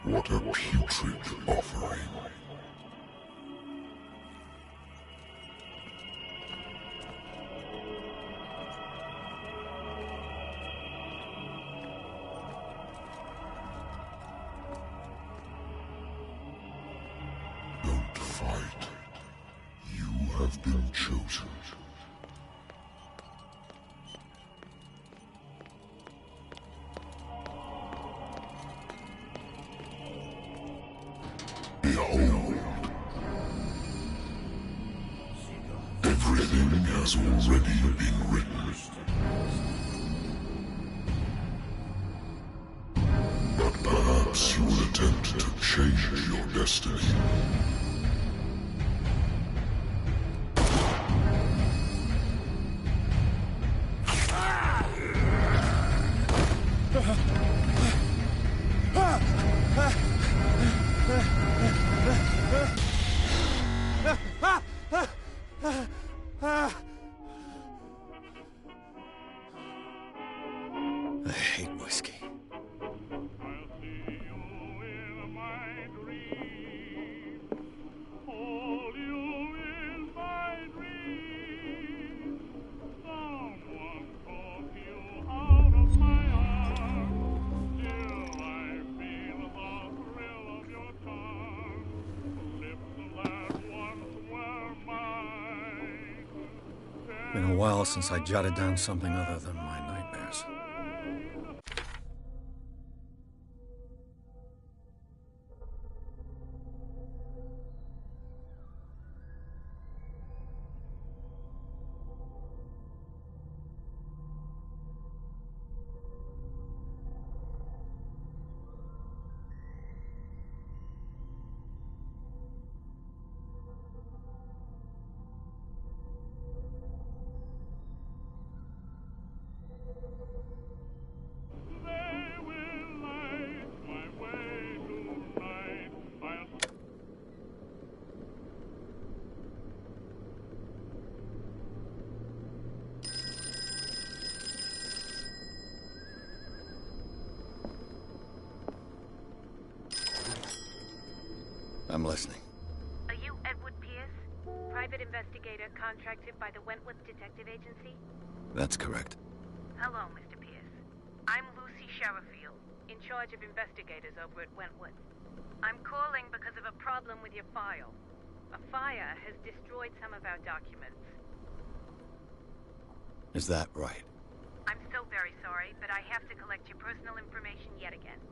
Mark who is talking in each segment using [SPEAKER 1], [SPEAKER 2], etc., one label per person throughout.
[SPEAKER 1] What a putrid offering. Don't fight. You have been chosen. Behold. Everything has already been written. But perhaps you will attempt to change your destiny.
[SPEAKER 2] I hate whiskey.
[SPEAKER 3] I'll see you in my dreams.
[SPEAKER 2] Been a while since I jotted down something other than my nightmares. I'm listening.
[SPEAKER 3] Are you Edward Pierce? Private investigator contracted by the Wentworth Detective Agency?
[SPEAKER 2] That's correct.
[SPEAKER 3] Hello, Mr. Pierce. I'm Lucy Sherifield, in charge of investigators over at Wentworth. I'm calling because of a problem with your file. A fire has destroyed some of our documents.
[SPEAKER 2] Is that right?
[SPEAKER 3] I'm still very sorry, but I have to collect your personal information yet again.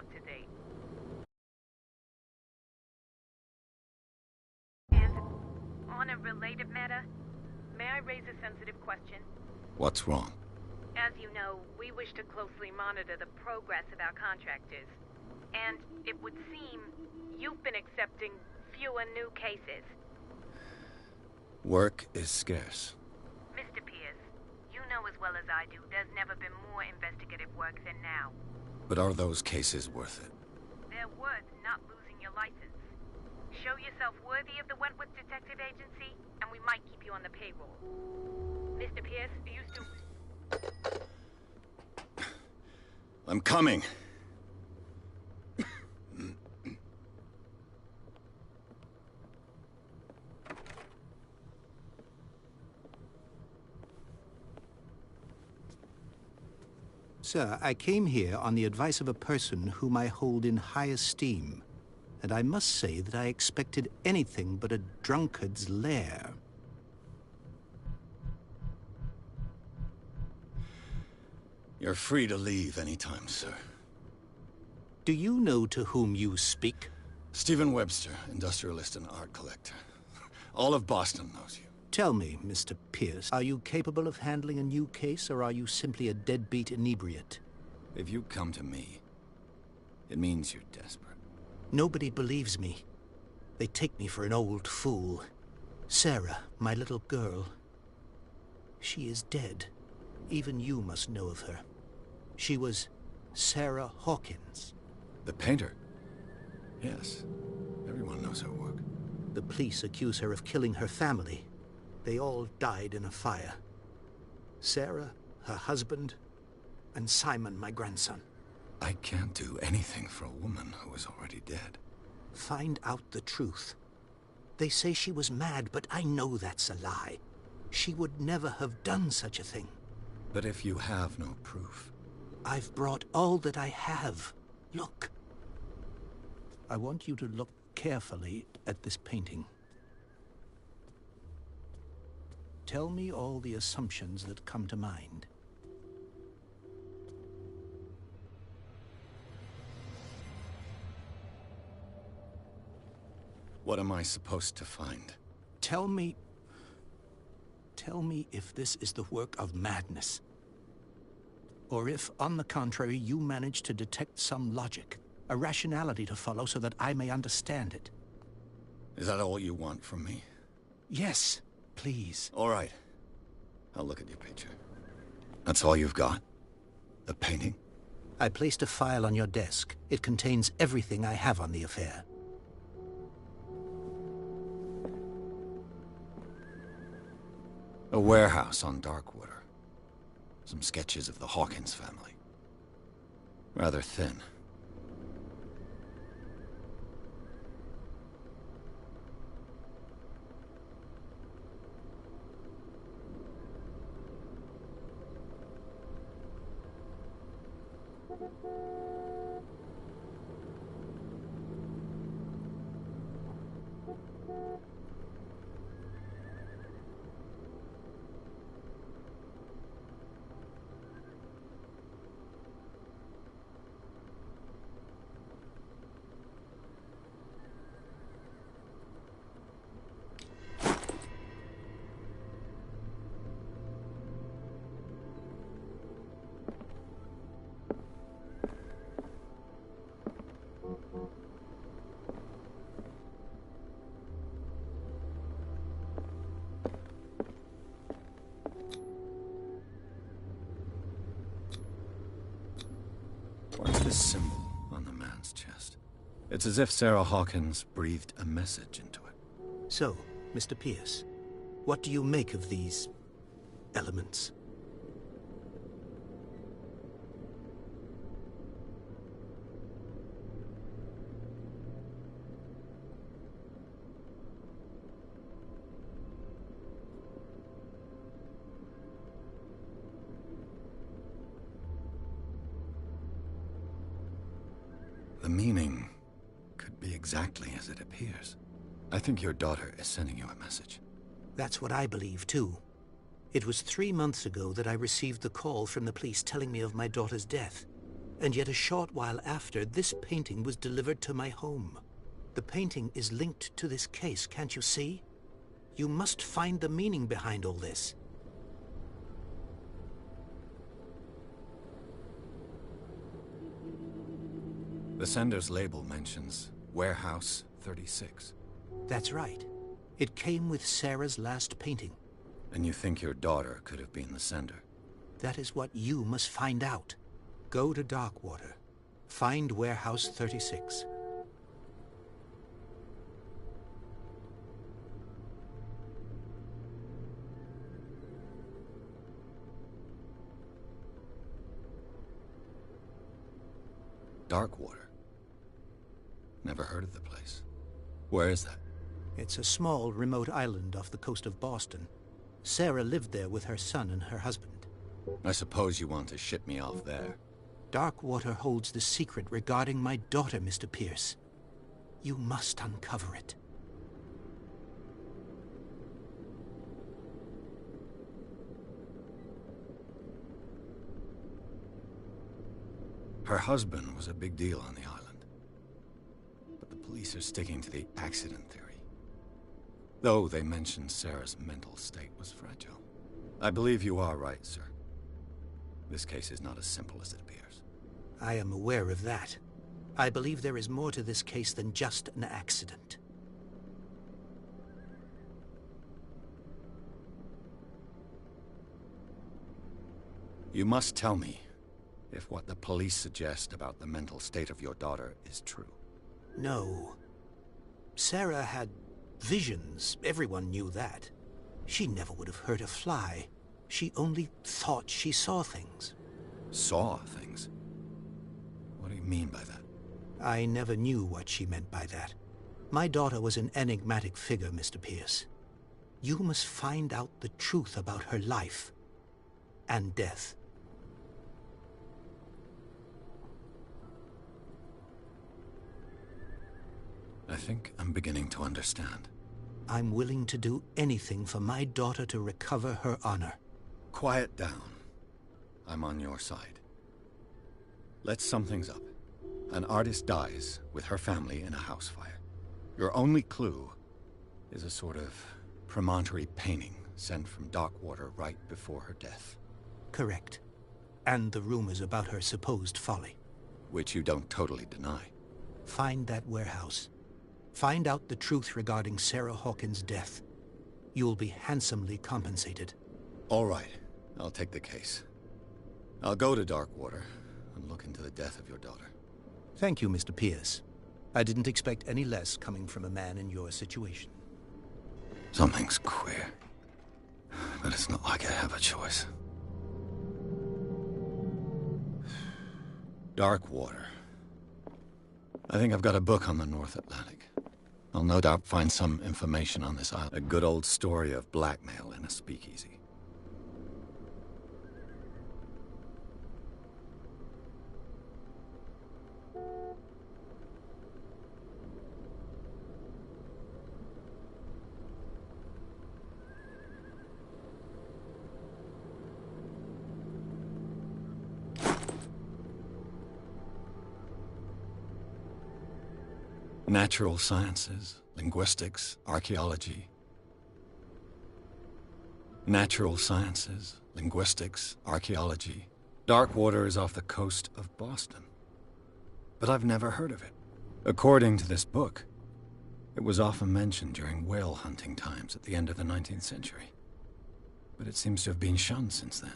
[SPEAKER 3] up to date. And on a related matter, may I raise a sensitive question?
[SPEAKER 2] What's wrong?
[SPEAKER 3] As you know, we wish to closely monitor the progress of our contractors. And it would seem you've been accepting fewer new cases.
[SPEAKER 2] Work is scarce.
[SPEAKER 3] Mr. Pierce, you know as well as I do, there's never been more investigative work than now.
[SPEAKER 2] But are those cases worth it?
[SPEAKER 3] They're worth not losing your license. Show yourself worthy of the Wentworth Detective Agency, and we might keep you on the payroll. Mr. Pierce, are you still...
[SPEAKER 2] I'm coming.
[SPEAKER 4] Sir, I came here on the advice of a person whom I hold in high esteem, and I must say that I expected anything but a drunkard's lair.
[SPEAKER 2] You're free to leave anytime, sir.
[SPEAKER 4] Do you know to whom you speak?
[SPEAKER 2] Stephen Webster, industrialist and art collector. All of Boston knows you.
[SPEAKER 4] Tell me, Mr. Pierce, are you capable of handling a new case, or are you simply a deadbeat inebriate?
[SPEAKER 2] If you come to me, it means you're desperate.
[SPEAKER 4] Nobody believes me. They take me for an old fool. Sarah, my little girl, she is dead. Even you must know of her. She was Sarah Hawkins.
[SPEAKER 2] The painter? Yes. Everyone knows her work.
[SPEAKER 4] The police accuse her of killing her family. They all died in a fire. Sarah, her husband, and Simon, my grandson.
[SPEAKER 2] I can't do anything for a woman who is already dead.
[SPEAKER 4] Find out the truth. They say she was mad, but I know that's a lie. She would never have done such a thing.
[SPEAKER 2] But if you have no proof...
[SPEAKER 4] I've brought all that I have. Look. I want you to look carefully at this painting. Tell me all the assumptions that come to mind.
[SPEAKER 2] What am I supposed to find?
[SPEAKER 4] Tell me if this is the work of madness. Or if, on the contrary, you manage to detect some logic, a rationality to follow so that I may understand it.
[SPEAKER 2] Is that all you want from me?
[SPEAKER 4] Yes, please.
[SPEAKER 2] All right. I'll look at your picture. That's all you've got? A painting?
[SPEAKER 4] I placed a file on your desk. It contains everything I have on the affair.
[SPEAKER 2] A warehouse on Darkwater. Some sketches of the Hawkins family. Rather thin. What's this symbol on the man's chest? It's as if Sarah Hawkins breathed a message into it.
[SPEAKER 4] So, Mr. Pierce, what do you make of these elements?
[SPEAKER 2] The meaning could be exactly as it appears. I think your daughter is sending you a message.
[SPEAKER 4] That's what I believe, too. It was 3 months ago that I received the call from the police telling me of my daughter's death. And yet a short while after, this painting was delivered to my home. The painting is linked to this case, can't you see? You must find the meaning behind all this.
[SPEAKER 2] The sender's label mentions Warehouse 36.
[SPEAKER 4] That's right. It came with Sarah's last painting.
[SPEAKER 2] And you think your daughter could have been the sender?
[SPEAKER 4] That is what you must find out. Go to Darkwater. Find Warehouse 36.
[SPEAKER 2] Darkwater? Never heard of the place. Where is that?
[SPEAKER 4] It's a small, remote island off the coast of Boston. Sarah lived there with her son and her husband.
[SPEAKER 2] I suppose you want to ship me off there.
[SPEAKER 4] Darkwater holds the secret regarding my daughter, Mr. Pierce. You must uncover it.
[SPEAKER 2] Her husband was a big deal on the island. But the police are sticking to the accident theory. Though they mentioned Sarah's mental state was fragile. I believe you are right, sir. This case is not as simple as it appears.
[SPEAKER 4] I am aware of that. I believe there is more to this case than just an accident.
[SPEAKER 2] You must tell me if what the police suggest about the mental state of your daughter is true.
[SPEAKER 4] No. Sarah had visions. Everyone knew that. She never would have hurt a fly. She only thought she saw things.
[SPEAKER 2] Saw things? What do you mean by that?
[SPEAKER 4] I never knew what she meant by that. My daughter was an enigmatic figure, Mr. Pierce. You must find out the truth about her life and death.
[SPEAKER 2] I think I'm beginning to understand.
[SPEAKER 4] I'm willing to do anything for my daughter to recover her honor.
[SPEAKER 2] Quiet down. I'm on your side. Let's sum things up. An artist dies with her family in a house fire. Your only clue is a sort of promontory painting sent from Darkwater right before her death.
[SPEAKER 4] Correct. And the rumors about her supposed folly.
[SPEAKER 2] Which you don't totally deny.
[SPEAKER 4] Find that warehouse. Find out the truth regarding Sarah Hawkins' death. You'll be handsomely compensated.
[SPEAKER 2] All right. I'll take the case. I'll go to Darkwater and look into the death of your daughter.
[SPEAKER 4] Thank you, Mr. Pierce. I didn't expect any less coming from a man in your situation.
[SPEAKER 2] Something's queer. But it's not like I have a choice. Darkwater. I think I've got a book on the North Atlantic. I'll no doubt find some information on this island. A good old story of blackmail in a speakeasy. Natural sciences, linguistics, archaeology. Natural sciences, linguistics, archaeology. Darkwater is off the coast of Boston. But I've never heard of it. According to this book, it was often mentioned during whale hunting times at the end of the 19th century. But it seems to have been shunned since then.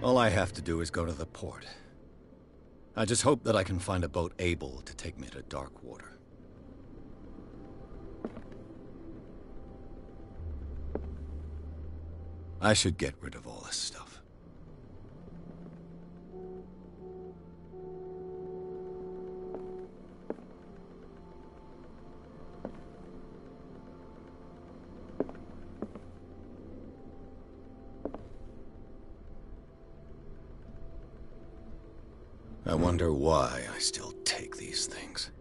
[SPEAKER 2] All I have to do is go to the port. I just hope that I can find a boat able to take me to Darkwater. I should get rid of all this stuff. I wonder why I still take these things.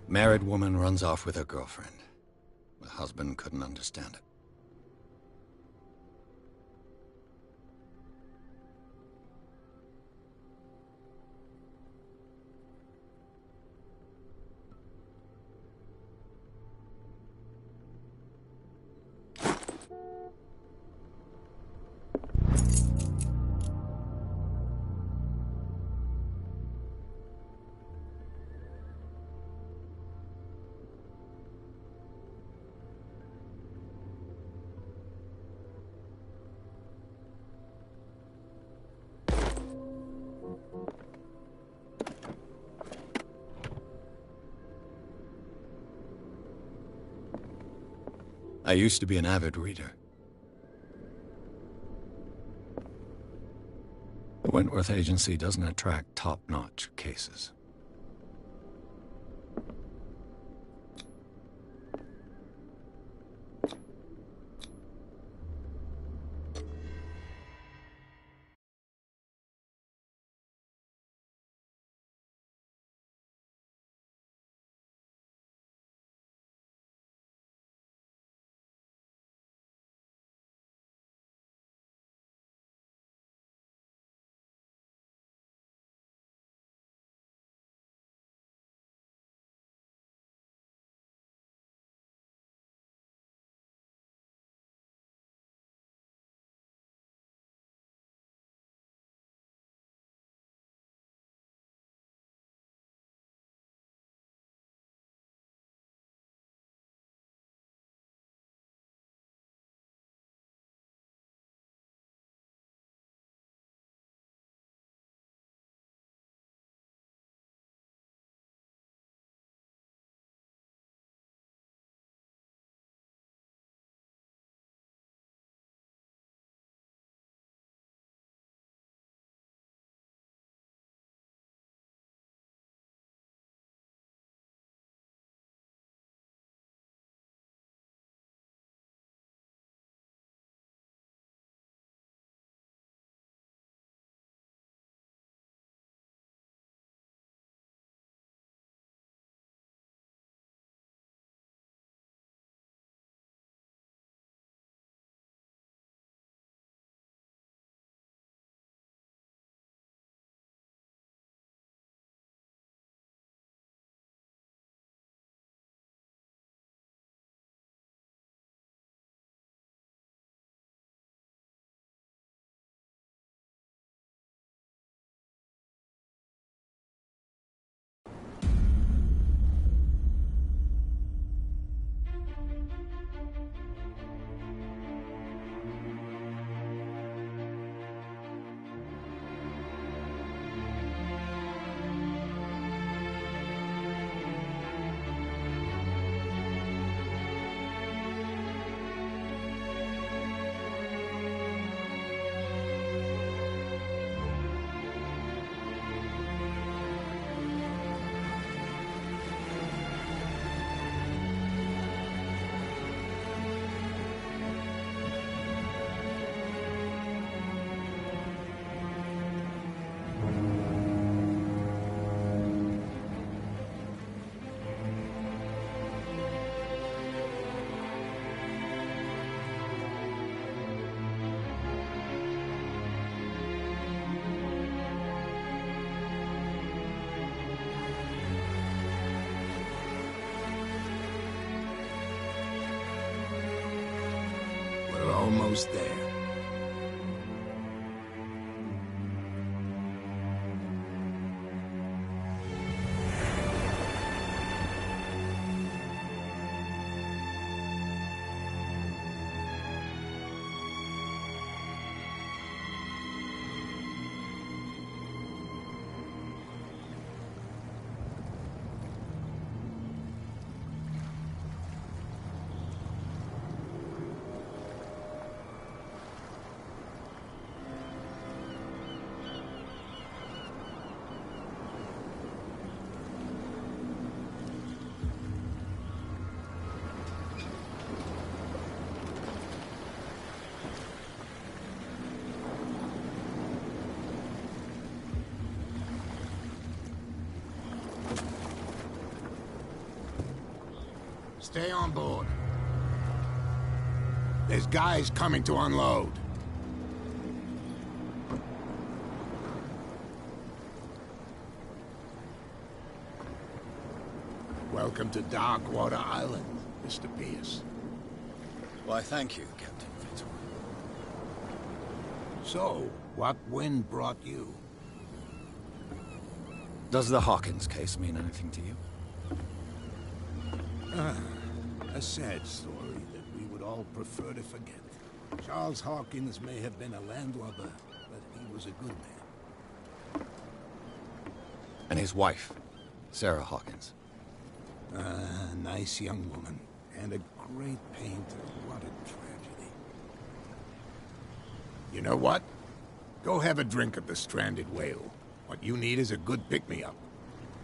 [SPEAKER 2] Married woman runs off with her girlfriend. The husband couldn't understand it. I used to be an avid reader. The Wentworth Agency doesn't attract top-notch cases.
[SPEAKER 5] Almost there. Stay on board. There's guys coming to unload. Welcome to Darkwater Island, Mr. Pierce.
[SPEAKER 2] Why, thank you, Captain Fitzroy.
[SPEAKER 5] So, what wind brought you?
[SPEAKER 2] Does the Hawkins case mean anything to you?
[SPEAKER 5] A sad story that we would all prefer to forget. Charles Hawkins may have been a landlubber, but he was a good man.
[SPEAKER 2] And his wife, Sarah Hawkins.
[SPEAKER 5] Nice young woman, and a great painter. What a tragedy. You know what? Go have a drink at the Stranded Whale. What you need is a good pick-me-up.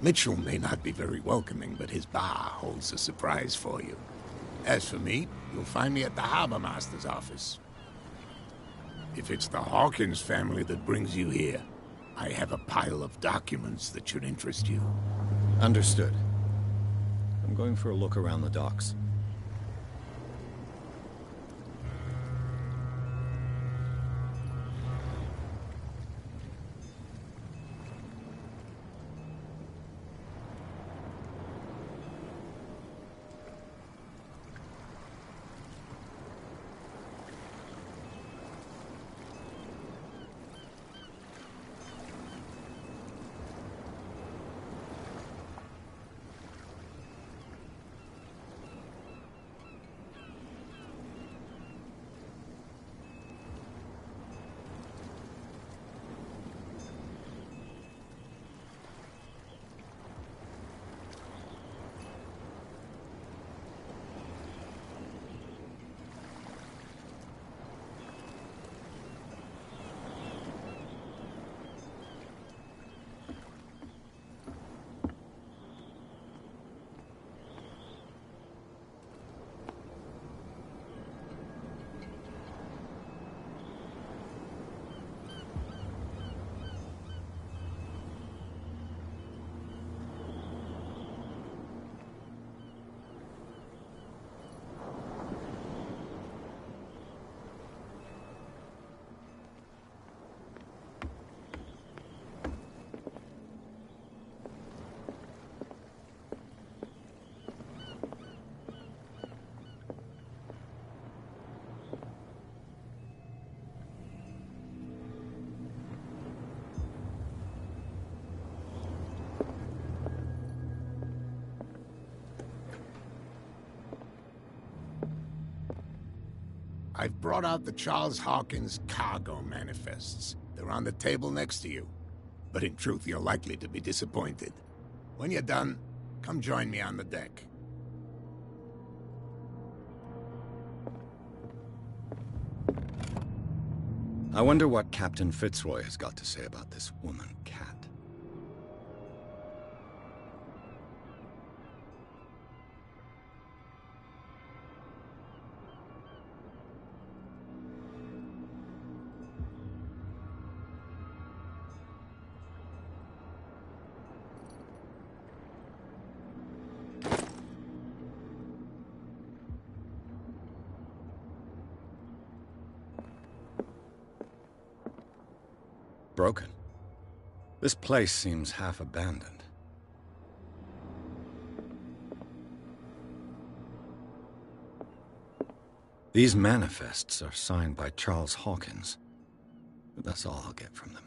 [SPEAKER 5] Mitchell may not be very welcoming, but his bar holds a surprise for you. As for me, you'll find me at the Harbor Master's office. If it's the Hawkins family that brings you here, I have a pile of documents that should interest you.
[SPEAKER 2] Understood. I'm going for a look around the docks.
[SPEAKER 5] I've brought out the Charles Hawkins cargo manifests. They're on the table next to you. But in truth, you're likely to be disappointed. When you're done, come join me on the deck.
[SPEAKER 2] I wonder what Captain Fitzroy has got to say about this woman, Cat. Broken. This place seems half abandoned. These manifests are signed by Charles Hawkins, but that's all I'll get from them.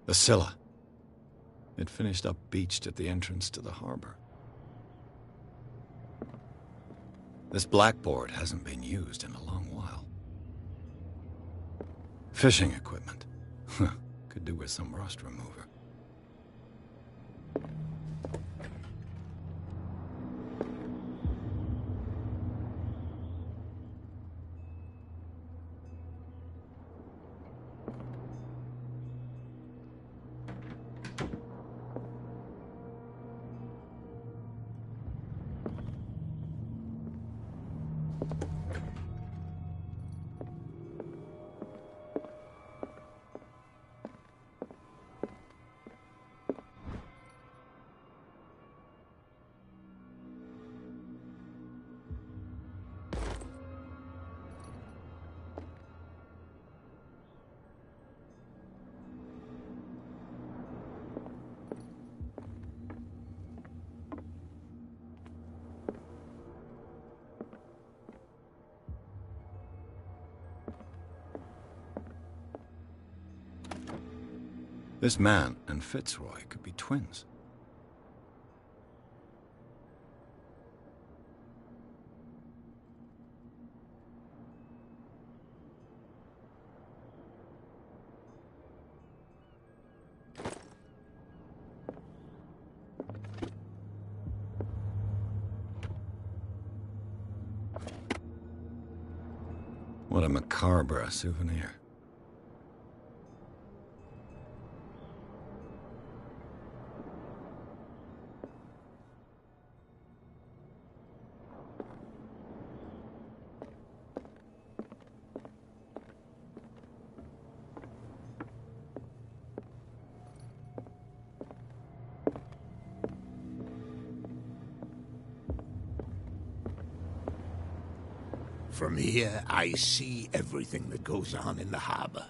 [SPEAKER 2] The Scylla. It finished up beached at the entrance to the harbor. This blackboard hasn't been used in a long while. Fishing equipment. Could do with some rust remover. This man and Fitzroy could be twins. What a macabre souvenir.
[SPEAKER 5] From here, I see everything that goes on in the harbor.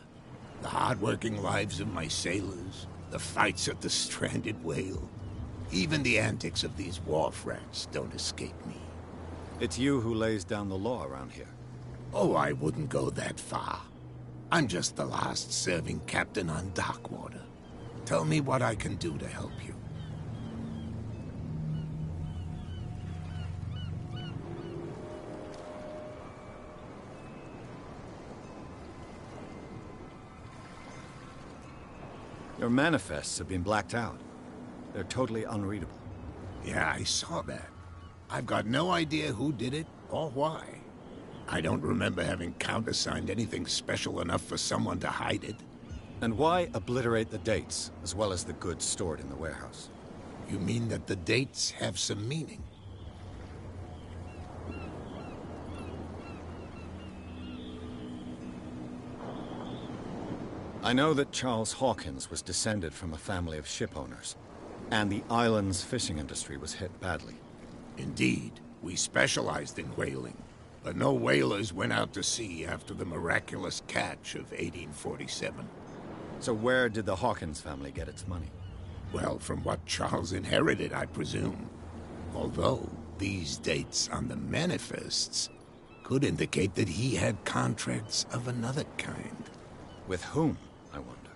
[SPEAKER 5] The hard-working lives of my sailors, the fights at the stranded whale. Even the antics of these wharf rats don't escape me.
[SPEAKER 2] It's you who lays down the law around here.
[SPEAKER 5] Oh, I wouldn't go that far. I'm just the last serving captain on Darkwater. Tell me what I can do to help you.
[SPEAKER 2] Your manifests have been blacked out. They're totally unreadable.
[SPEAKER 5] Yeah, I saw that. I've got no idea who did it or why. I don't remember having countersigned anything special enough for someone to hide it.
[SPEAKER 2] And why obliterate the dates, as well as the goods stored in the warehouse?
[SPEAKER 5] You mean that the dates have some meaning?
[SPEAKER 2] I know that Charles Hawkins was descended from a family of ship owners, and the island's fishing industry was hit badly.
[SPEAKER 5] Indeed, we specialized in whaling, but no whalers went out to sea after the miraculous catch of 1847.
[SPEAKER 2] So where did the Hawkins family get its money?
[SPEAKER 5] Well, from what Charles inherited, I presume. Although, these dates on the manifests could indicate that he had contracts of another kind.
[SPEAKER 2] With whom, I wonder?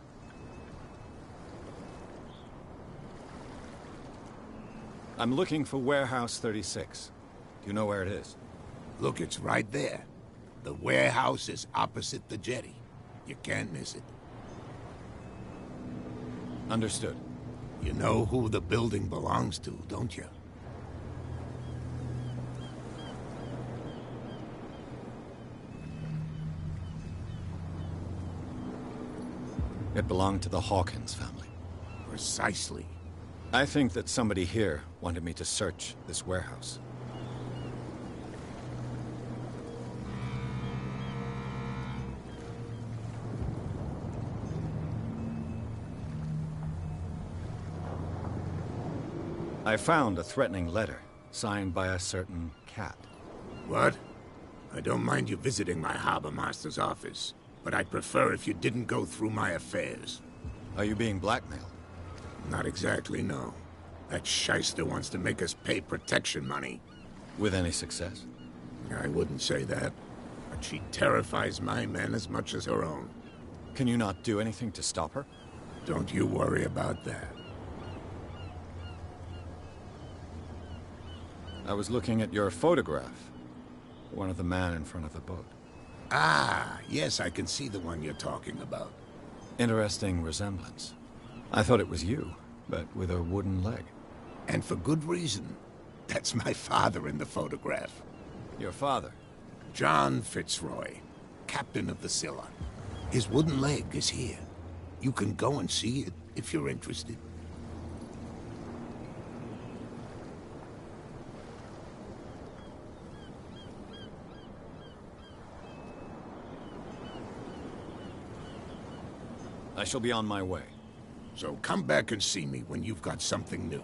[SPEAKER 2] I'm looking for Warehouse 36. Do you know where it is?
[SPEAKER 5] Look, it's right there. The warehouse is opposite the jetty. You can't miss it.
[SPEAKER 2] Understood.
[SPEAKER 5] You know who the building belongs to, don't you?
[SPEAKER 2] It belonged to the Hawkins family.
[SPEAKER 5] Precisely.
[SPEAKER 2] I think that somebody here wanted me to search this warehouse. I found a threatening letter, signed by a certain cat.
[SPEAKER 5] What? I don't mind you visiting my harbor master's office, but I'd prefer if you didn't go through my affairs.
[SPEAKER 2] Are you being blackmailed?
[SPEAKER 5] Not exactly, no. That shyster wants to make us pay protection money.
[SPEAKER 2] With any success?
[SPEAKER 5] I wouldn't say that, but she terrifies my men as much as her own.
[SPEAKER 2] Can you not do anything to stop her?
[SPEAKER 5] Don't you worry about that.
[SPEAKER 2] I was looking at your photograph. One of the man in front of the boat.
[SPEAKER 5] Ah, yes, I can see the one you're talking about.
[SPEAKER 2] Interesting resemblance. I thought it was you, but with a wooden leg.
[SPEAKER 5] And for good reason. That's my father in the photograph.
[SPEAKER 2] Your father?
[SPEAKER 5] John Fitzroy, captain of the Scylla. His wooden leg is here. You can go and see it if you're interested.
[SPEAKER 2] I shall be on my way.
[SPEAKER 5] So come back and see me when you've got something new.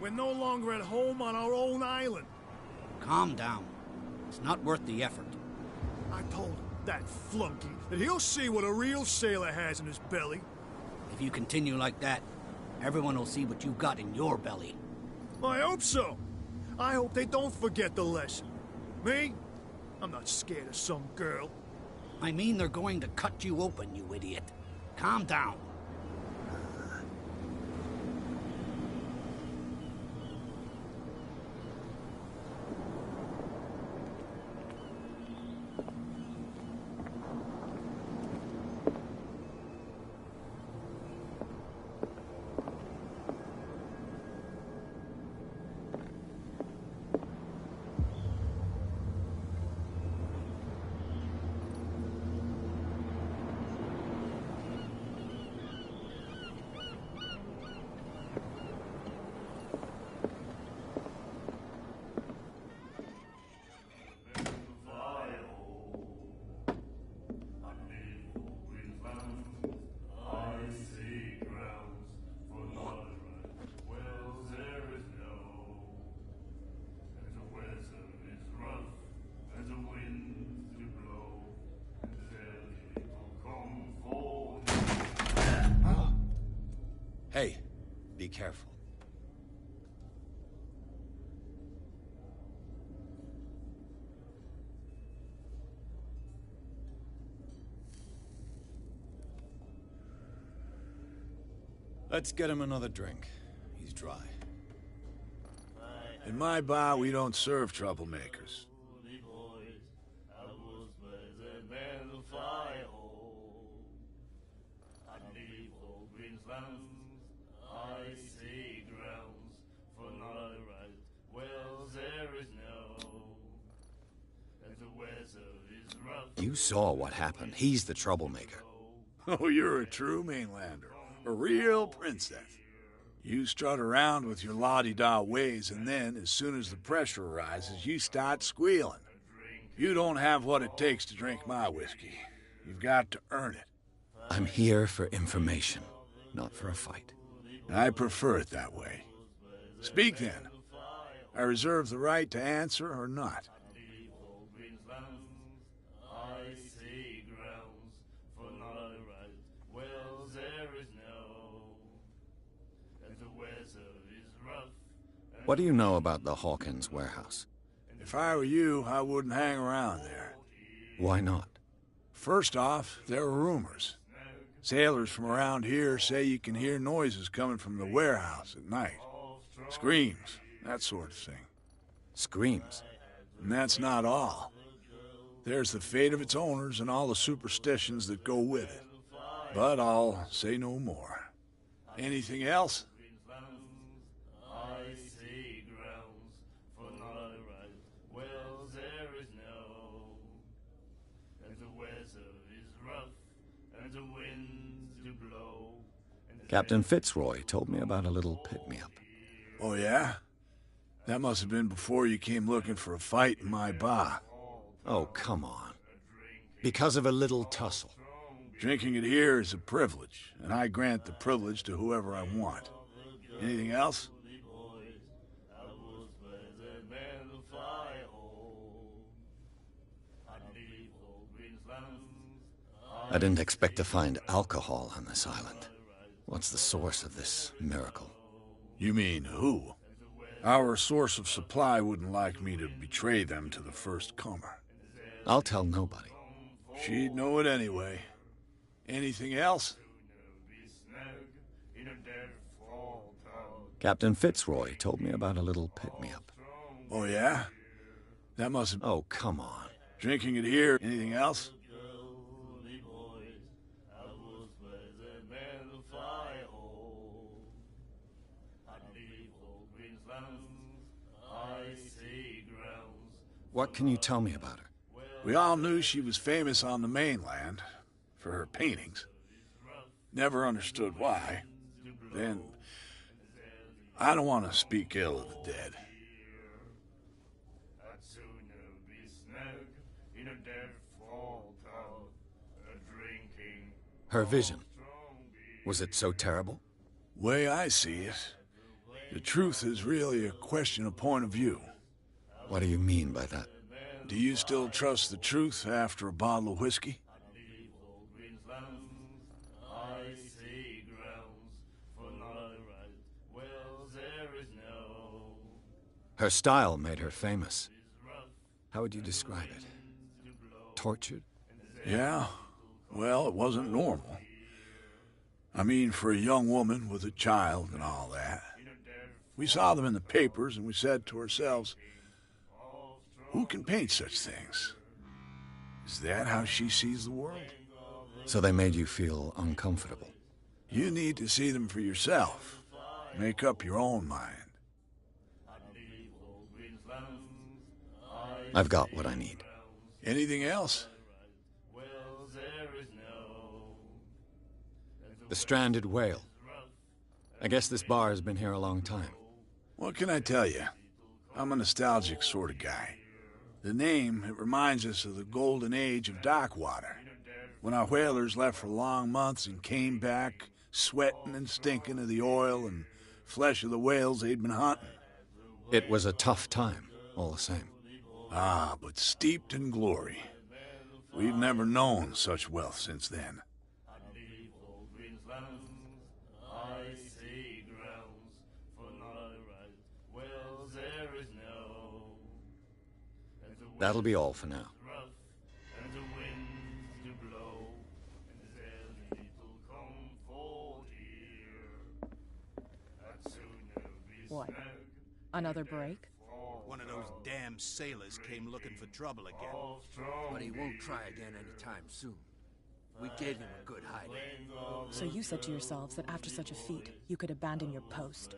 [SPEAKER 6] We're no longer at home on our own island.
[SPEAKER 7] Calm down. It's not worth the effort.
[SPEAKER 6] I told him, that flunky, that he'll see what a real sailor has in his belly.
[SPEAKER 7] If you continue like that, everyone will see what you've got in your belly.
[SPEAKER 6] I hope so. I hope they don't forget the lesson. Me? I'm not scared of some girl.
[SPEAKER 7] I mean they're going to cut you open, you idiot. Calm down.
[SPEAKER 2] Hey, be careful. Let's get him another drink. He's dry.
[SPEAKER 8] In my bar, we don't serve troublemakers.
[SPEAKER 2] You saw what happened. He's the troublemaker.
[SPEAKER 8] Oh, you're a true mainlander. A real princess. You strut around with your la-di-da ways, and then, as soon as the pressure arises, you start squealing. You don't have what it takes to drink my whiskey. You've got to earn it.
[SPEAKER 2] I'm here for information, not for a fight.
[SPEAKER 8] I prefer it that way. Speak then. I reserve the right to answer or not.
[SPEAKER 2] What do you know about the Hawkins warehouse?
[SPEAKER 8] If I were you, I wouldn't hang around there.
[SPEAKER 2] Why not?
[SPEAKER 8] First off, there are rumors. Sailors from around here say you can hear noises coming from the warehouse at night. Screams, that sort of thing.
[SPEAKER 2] Screams?
[SPEAKER 8] And that's not all. There's the fate of its owners and all the superstitions that go with it. But I'll say no more. Anything else?
[SPEAKER 2] Captain Fitzroy told me about a little pick-me-up.
[SPEAKER 8] Oh, yeah? That must have been before you came looking for a fight in my bar.
[SPEAKER 2] Oh, come on. Because of a little tussle.
[SPEAKER 8] Drinking it here is a privilege, and I grant the privilege to whoever I want. Anything else?
[SPEAKER 2] I didn't expect to find alcohol on this island. What's the source of this miracle?
[SPEAKER 8] You mean who? Our source of supply wouldn't like me to betray them to the first comer.
[SPEAKER 2] I'll tell nobody.
[SPEAKER 8] She'd know it anyway. Anything else?
[SPEAKER 2] Captain Fitzroy told me about a little pick-me-up.
[SPEAKER 8] Oh, yeah? That must have...
[SPEAKER 2] Oh, come on.
[SPEAKER 8] Drinking it here. Anything else?
[SPEAKER 2] What can you tell me about her?
[SPEAKER 8] We all knew she was famous on the mainland for her paintings. Never understood why. Then, I don't want to speak ill of the dead.
[SPEAKER 2] Her vision. Was it so terrible?
[SPEAKER 8] Way I see it, The truth is really a question of point of view.
[SPEAKER 2] What do you mean by that?
[SPEAKER 8] Do you still trust the truth after a bottle of whiskey?
[SPEAKER 2] Her style made her famous. How would you describe it? Tortured?
[SPEAKER 8] Yeah. Well, it wasn't normal. I mean, for a young woman with a child and all that. We saw them in the papers and we said to ourselves, who can paint such things? Is that how she sees the world?
[SPEAKER 2] So they made you feel uncomfortable?
[SPEAKER 8] You need to see them for yourself. Make up your own mind.
[SPEAKER 2] I've got what I need.
[SPEAKER 8] Anything else?
[SPEAKER 2] The Stranded Whale. I guess this bar has been here a long time.
[SPEAKER 8] What can I tell you? I'm a nostalgic sort of guy. The name, it reminds us of the golden age of dockwater, when our whalers left for long months and came back sweating and stinking of the oil and flesh of the whales they'd been hunting.
[SPEAKER 2] It was a tough time, all the same.
[SPEAKER 8] Ah, but steeped in glory. We've never known such wealth since then.
[SPEAKER 2] That'll be all for now.
[SPEAKER 9] What? Another break?
[SPEAKER 4] One of those damn sailors came looking for trouble again.
[SPEAKER 10] But he won't try again anytime soon. We gave him a good hiding.
[SPEAKER 9] So you said to yourselves that after such a feat, you could abandon your post.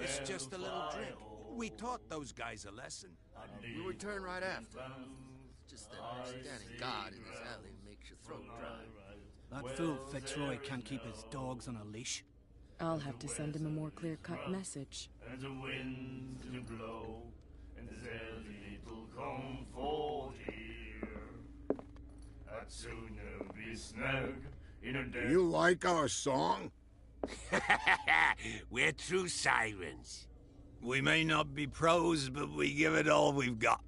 [SPEAKER 4] It's just a little drink. We taught those guys a lesson.
[SPEAKER 10] We'll return right after. Just that standing guard in this alley makes your throat dry.
[SPEAKER 7] That fool Fitzroy can't keep his dogs on a leash.
[SPEAKER 9] I'll have to send him a more clear-cut message.
[SPEAKER 11] And the winds to blow, and there's little comfort here. I'd sooner be snug in a
[SPEAKER 5] Do you like our song?
[SPEAKER 12] We're true sirens.
[SPEAKER 4] We may not be pros, but we give it all we've got.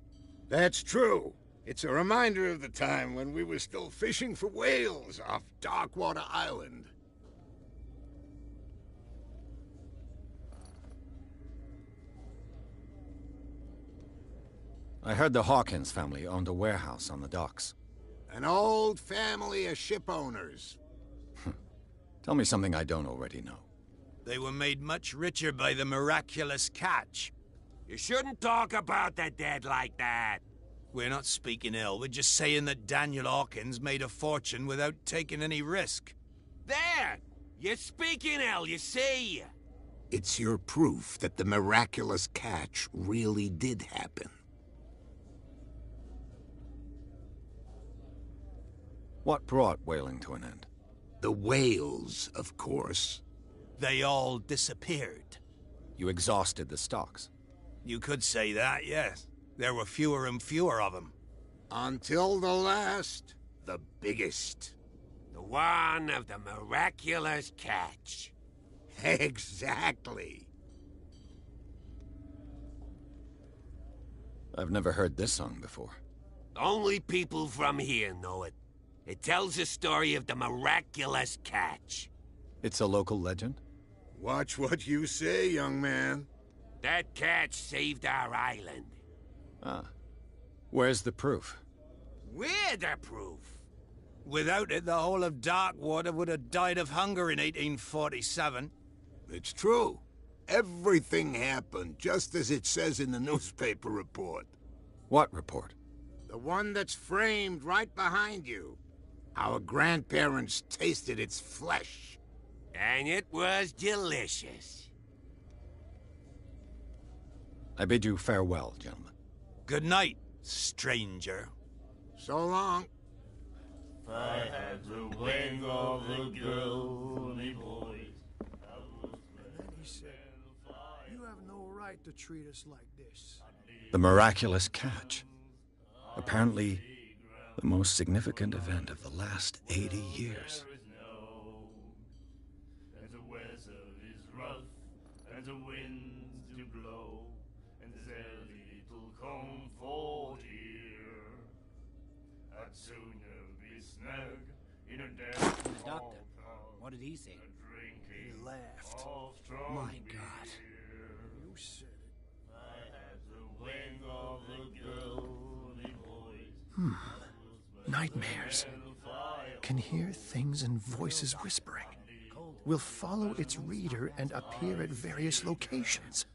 [SPEAKER 5] That's true. It's a reminder of the time when we were still fishing for whales off Darkwater Island.
[SPEAKER 2] I heard the Hawkins family owned a warehouse on the docks.
[SPEAKER 5] An old family of ship owners.
[SPEAKER 2] Tell me something I don't already know.
[SPEAKER 4] They were made much richer by the miraculous catch.
[SPEAKER 12] You shouldn't talk about the dead like that.
[SPEAKER 4] We're not speaking ill, we're just saying that Daniel Hawkins made a fortune without taking any risk.
[SPEAKER 12] There! You're speaking ill, you see.
[SPEAKER 5] It's your proof that the miraculous catch really did happen.
[SPEAKER 2] What brought whaling to an end?
[SPEAKER 5] The whales, of course.
[SPEAKER 4] They all disappeared.
[SPEAKER 2] You exhausted the stocks.
[SPEAKER 4] You could say that, yes. There were fewer and fewer of them.
[SPEAKER 5] Until the last, the biggest.
[SPEAKER 12] The one of the miraculous catch.
[SPEAKER 5] Exactly.
[SPEAKER 2] I've never heard this song before.
[SPEAKER 12] Only people from here know it. It tells the story of the miraculous catch.
[SPEAKER 2] It's a local legend?
[SPEAKER 5] Watch what you say, young man.
[SPEAKER 12] That catch saved our island.
[SPEAKER 2] Ah. Where's the proof?
[SPEAKER 12] We're the proof.
[SPEAKER 4] Without it, the whole of Darkwater would have died of hunger in 1847.
[SPEAKER 5] It's true. Everything happened just as it says in the newspaper report.
[SPEAKER 2] What report?
[SPEAKER 5] The one that's framed right behind you. Our grandparents tasted its flesh.
[SPEAKER 12] And it was delicious.
[SPEAKER 2] I bid you farewell, gentlemen.
[SPEAKER 4] Good night, stranger.
[SPEAKER 5] So long.
[SPEAKER 11] If I had the wing of the girly boys, I would
[SPEAKER 6] Then he said, "You have no right to treat us like this."
[SPEAKER 2] The miraculous catch. Apparently, the most significant event of the last 80 years.
[SPEAKER 11] And the weather is rough, and the wind blow, and there's little comfort here. I'd sooner be snug in a damp
[SPEAKER 7] The doctor, what did he say?
[SPEAKER 6] He laughed.
[SPEAKER 7] My God.
[SPEAKER 6] You said it.
[SPEAKER 11] I had the wing of the girly boys.
[SPEAKER 13] Nightmares. Can hear things and voices whispering. Will follow its reader and appear at various locations,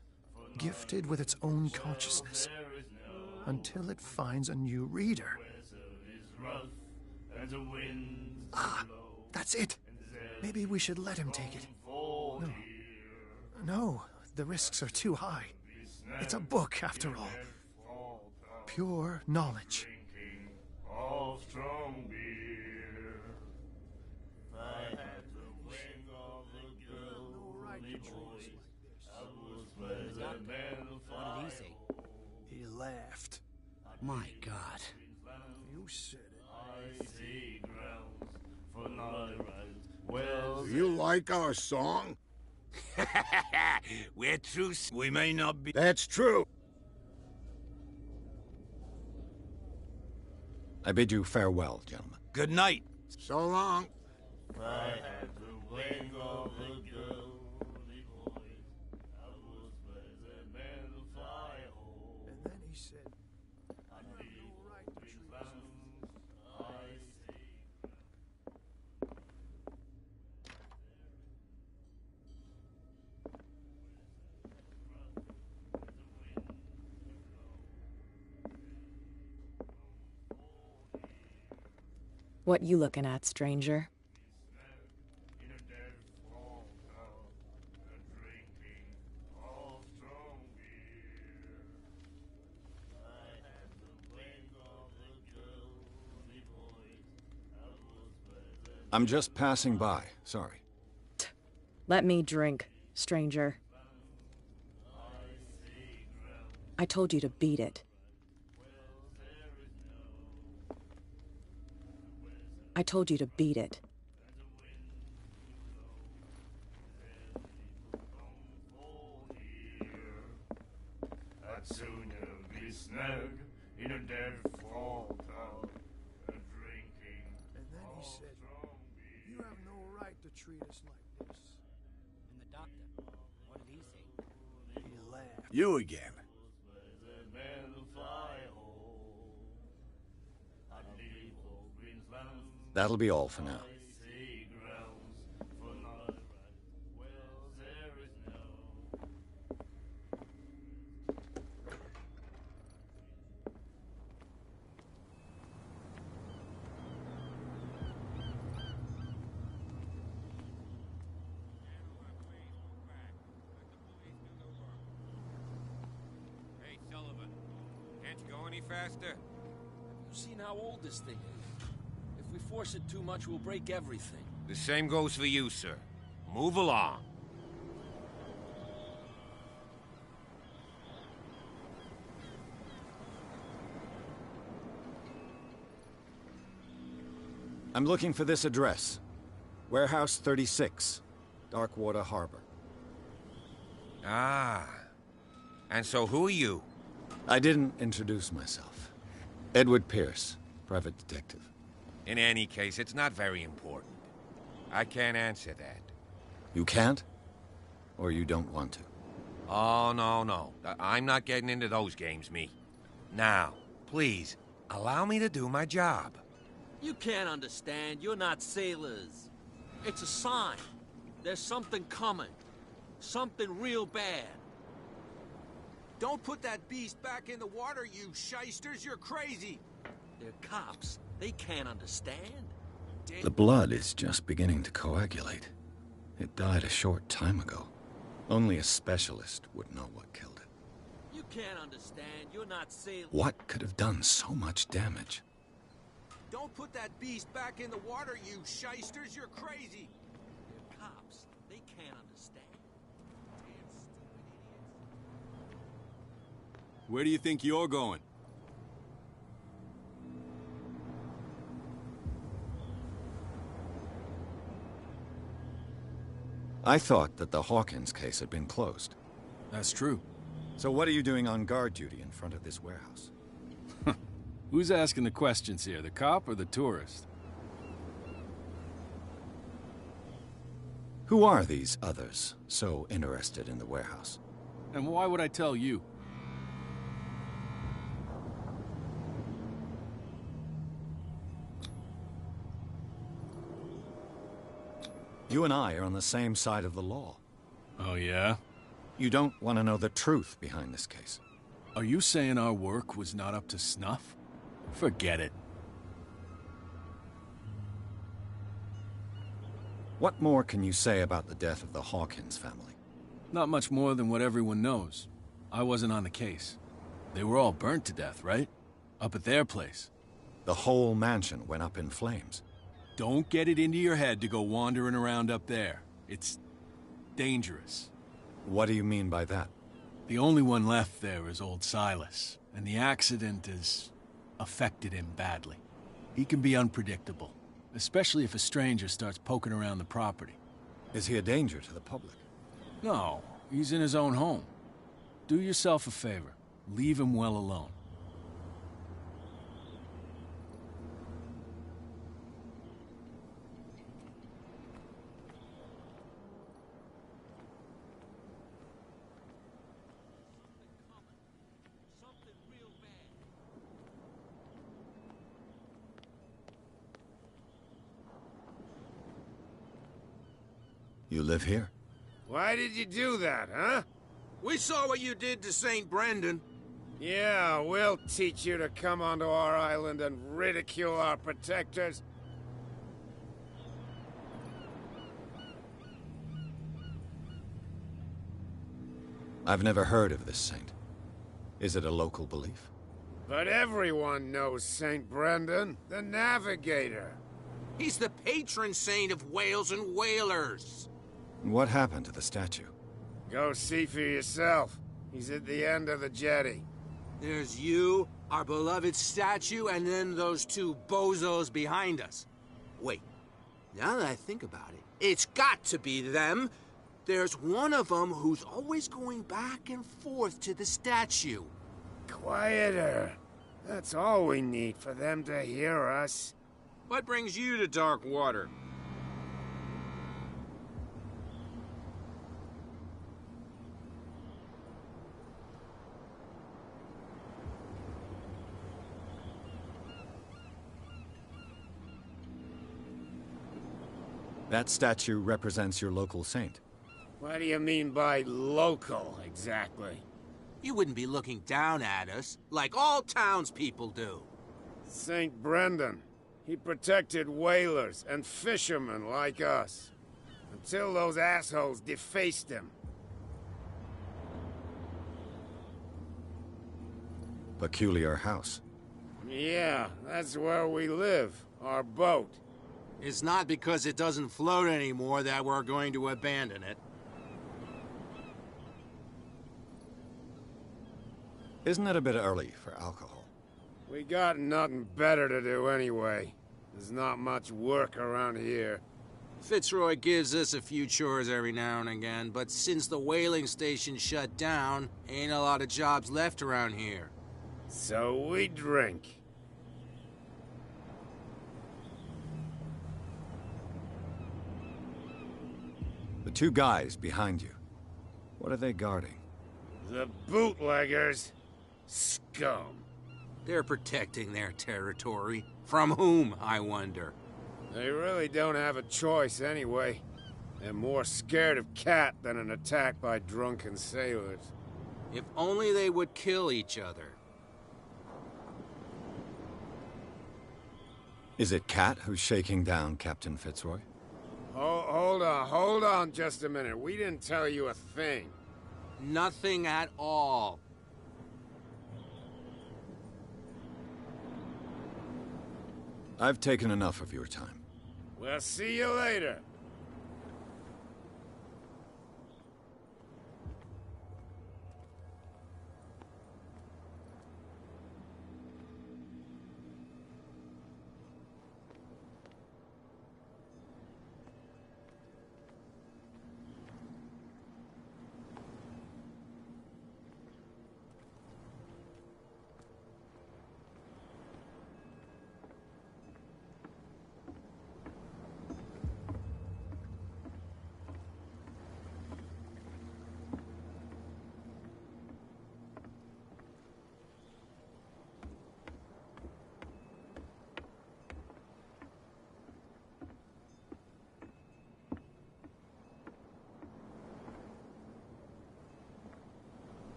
[SPEAKER 13] gifted with its own consciousness, until it finds a new reader. Ah, that's it. Maybe we should let him take it. No, the risks are too high. It's a book, after all. Pure knowledge.
[SPEAKER 11] Of strong beer. I had the wing of the girly boys. I was where the men
[SPEAKER 7] What did he say?
[SPEAKER 6] He laughed.
[SPEAKER 7] My God.
[SPEAKER 6] You said it.
[SPEAKER 11] I see grounds for not well.
[SPEAKER 5] Do you like our song?
[SPEAKER 12] We're true.
[SPEAKER 8] We may not be...
[SPEAKER 5] That's true.
[SPEAKER 2] I bid you farewell, gentlemen.
[SPEAKER 8] Good night.
[SPEAKER 5] So long.
[SPEAKER 11] I had the wing of the girly boys. I was where the men fly home.
[SPEAKER 6] And then he said,
[SPEAKER 11] I
[SPEAKER 6] "You have no right to treat us like this."
[SPEAKER 11] I see.
[SPEAKER 9] What you looking at, stranger?
[SPEAKER 11] In a dead fall town, drinking of strong beer. I had the wing of the girly boys. I was where the
[SPEAKER 2] I'm just passing by. Sorry.
[SPEAKER 9] Let me drink, stranger. I told you to beat it. I told you to beat it.
[SPEAKER 11] I'd sooner be snug in a dead fall town, drinking.
[SPEAKER 6] And then he said, "You have no right to treat us like this."
[SPEAKER 7] And the doctor, what did he say?
[SPEAKER 6] He laughed.
[SPEAKER 8] You again.
[SPEAKER 11] The men fly home. I'd leave old Greensland.
[SPEAKER 2] That'll be all for now.
[SPEAKER 11] See grounds for not well, there is no.
[SPEAKER 12] Hey, Sullivan. Can't you go any faster?
[SPEAKER 14] You've seen how old this thing is. If we force it too much, we'll break everything.
[SPEAKER 12] The same goes for you, sir. Move along.
[SPEAKER 2] I'm looking for this address. Warehouse 36, Darkwater Harbor.
[SPEAKER 12] Ah. And so who are you?
[SPEAKER 2] I didn't introduce myself. Edward Pierce, private detective.
[SPEAKER 12] In any case, it's not very important. I can't answer that.
[SPEAKER 2] You can't? Or you don't want to?
[SPEAKER 12] Oh, no. I'm not getting into those games, me. Now, please, allow me to do my job.
[SPEAKER 14] You can't understand. You're not sailors. It's a sign. There's something coming. Something real bad.
[SPEAKER 12] Don't put that beast back in the water, you shysters. You're crazy.
[SPEAKER 14] They're cops. They can't understand.
[SPEAKER 2] The blood is just beginning to coagulate. It died a short time ago. Only a specialist would know what killed it.
[SPEAKER 14] You can't understand. You're not sailors.
[SPEAKER 2] What could have done so much damage?
[SPEAKER 12] Don't put that beast back in the water, you shysters. You're crazy.
[SPEAKER 14] They're cops. They can't understand. Damn stupid idiots.
[SPEAKER 15] Where do you think you're going?
[SPEAKER 2] I thought that the Hawkins case had been closed.
[SPEAKER 15] That's true.
[SPEAKER 2] So what are you doing on guard duty in front of this warehouse?
[SPEAKER 15] Who's asking the questions here, the cop or the tourist?
[SPEAKER 2] Who are these others so interested in the warehouse?
[SPEAKER 15] And why would I tell you?
[SPEAKER 2] You and I are on the same side of the law.
[SPEAKER 15] Oh, yeah?
[SPEAKER 2] You don't want to know the truth behind this case.
[SPEAKER 15] Are you saying our work was not up to snuff? Forget it.
[SPEAKER 2] What more can you say about the death of the Hawkins family?
[SPEAKER 15] Not much more than what everyone knows. I wasn't on the case. They were all burnt to death, right? Up at their place.
[SPEAKER 2] The whole mansion went up in flames.
[SPEAKER 15] Don't get it into your head to go wandering around up there. It's dangerous.
[SPEAKER 2] What do you mean by that?
[SPEAKER 15] The only one left there is old Silas, and the accident has affected him badly. He can be unpredictable, especially if a stranger starts poking around the property.
[SPEAKER 2] Is he a danger to the public?
[SPEAKER 15] No, he's in his own home. Do yourself a favor. Leave him well alone.
[SPEAKER 2] You live here?
[SPEAKER 16] Why did you do that, huh?
[SPEAKER 12] We saw what you did to St. Brendan.
[SPEAKER 16] Yeah, we'll teach you to come onto our island and ridicule our protectors.
[SPEAKER 2] I've never heard of this saint. Is it a local belief?
[SPEAKER 16] But everyone knows St. Brendan, the Navigator.
[SPEAKER 12] He's the patron saint of whales and whalers.
[SPEAKER 2] What happened to the statue?
[SPEAKER 16] Go see for yourself. He's at the end of the jetty.
[SPEAKER 14] There's you, our beloved statue, and then those two bozos behind us. Wait, now that I think about it, it's got to be them. There's one of them who's always going back and forth to the statue.
[SPEAKER 16] Quieter. That's all we need for them to hear us.
[SPEAKER 12] What brings you to dark water?
[SPEAKER 2] That statue represents your local saint.
[SPEAKER 16] What do you mean by local, exactly?
[SPEAKER 14] You wouldn't be looking down at us, like all townspeople do.
[SPEAKER 16] St. Brendan. He protected whalers and fishermen like us. Until those assholes defaced him.
[SPEAKER 2] Peculiar house.
[SPEAKER 16] Yeah, that's where we live. Our boat.
[SPEAKER 14] It's not because it doesn't float anymore that we're going to abandon it.
[SPEAKER 2] Isn't it a bit early for alcohol?
[SPEAKER 16] We got nothing better to do anyway. There's not much work around here.
[SPEAKER 14] Fitzroy gives us a few chores every now and again, but since the whaling station shut down, ain't a lot of jobs left around here.
[SPEAKER 16] So we drink.
[SPEAKER 2] The two guys behind you. What are they guarding?
[SPEAKER 16] The bootleggers. Scum.
[SPEAKER 14] They're protecting their territory. From whom, I wonder?
[SPEAKER 16] They really don't have a choice anyway. They're more scared of Cat than an attack by drunken sailors.
[SPEAKER 14] If only they would kill each other.
[SPEAKER 2] Is it Cat who's shaking down Captain Fitzroy?
[SPEAKER 16] Hold on just a minute. We didn't tell you a thing.
[SPEAKER 14] Nothing at all.
[SPEAKER 2] I've taken enough of your time.
[SPEAKER 16] We'll see you later.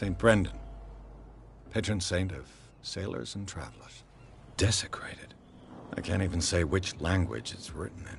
[SPEAKER 2] St. Brendan, patron saint of sailors and travelers. Desecrated. I can't even say which language it's written in.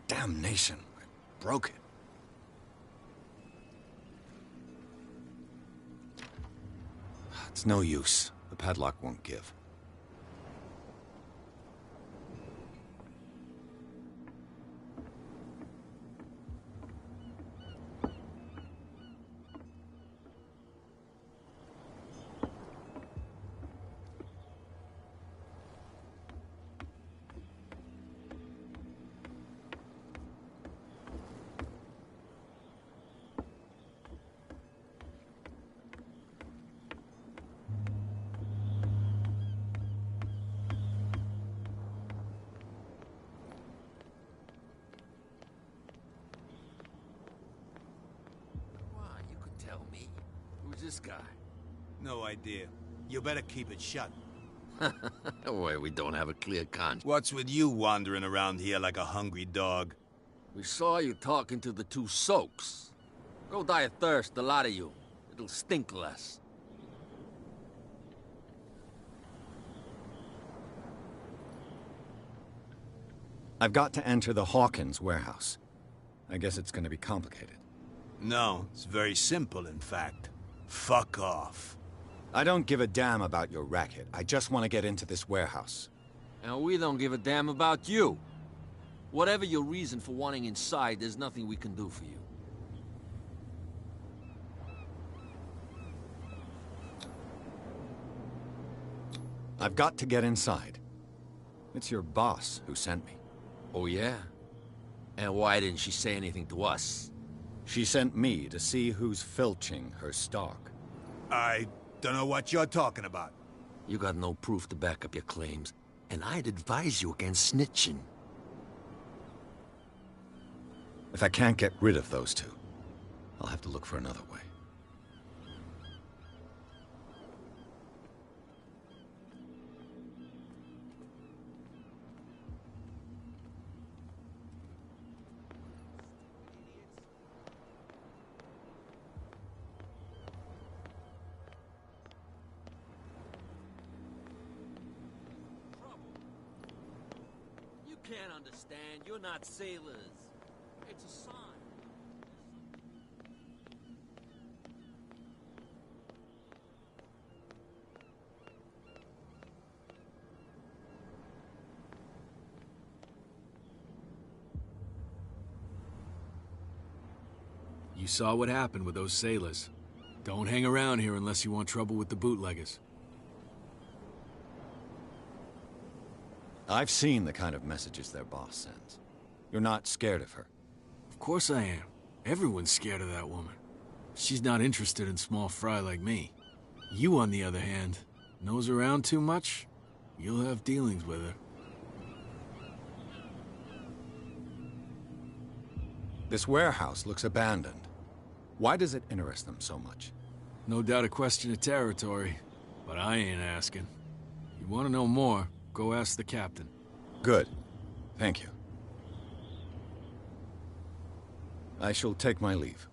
[SPEAKER 2] Damnation. I broke it. It's no use. The padlock won't give.
[SPEAKER 10] Who's this guy?
[SPEAKER 17] No idea. You better keep it shut.
[SPEAKER 10] Boy, we don't have a clear conscience.
[SPEAKER 17] What's with you wandering around here like a hungry dog?
[SPEAKER 10] We saw you talking to the two soaks. Go die of thirst, the lot of you. It'll stink less.
[SPEAKER 2] I've got to enter the Hawkins warehouse. I guess it's gonna be complicated.
[SPEAKER 17] No, it's very simple, in fact. Fuck off.
[SPEAKER 2] I don't give a damn about your racket. I just want to get into this warehouse.
[SPEAKER 10] And we don't give a damn about you. Whatever your reason for wanting inside, there's nothing we can do for you.
[SPEAKER 2] I've got to get inside. It's your boss who sent me.
[SPEAKER 10] Oh, yeah? And why didn't she say anything to us?
[SPEAKER 2] She sent me to see who's filching her stock.
[SPEAKER 17] I don't know what you're talking about.
[SPEAKER 10] You got no proof to back up your claims, and I'd advise you against snitching.
[SPEAKER 2] If I can't get rid of those two, I'll have to look for another way.
[SPEAKER 10] You can't understand. You're not sailors. It's a sign.
[SPEAKER 15] You saw what happened with those sailors. Don't hang around here unless you want trouble with the bootleggers.
[SPEAKER 2] I've seen the kind of messages their boss sends. You're not scared of her.
[SPEAKER 15] Of course I am. Everyone's scared of that woman. She's not interested in small fry like me. You, on the other hand, nose around too much, you'll have dealings with her.
[SPEAKER 2] This warehouse looks abandoned. Why does it interest them so much?
[SPEAKER 15] No doubt a question of territory, but I ain't asking. You want to know more, go ask the captain.
[SPEAKER 2] Good. Thank you. I shall take my leave.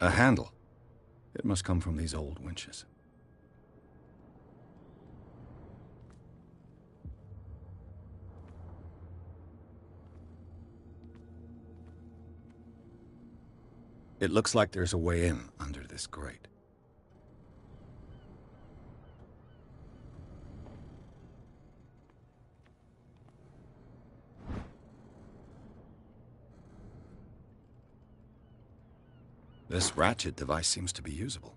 [SPEAKER 2] A handle. It must come from these old winches. It looks like there's a way in under this grate. This ratchet device seems to be usable.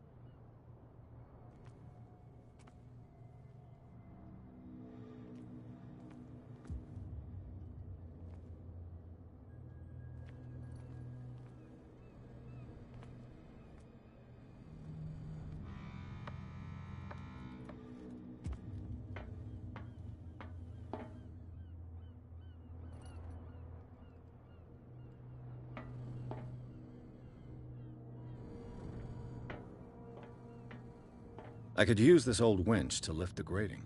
[SPEAKER 2] I could use this old winch to lift the grating.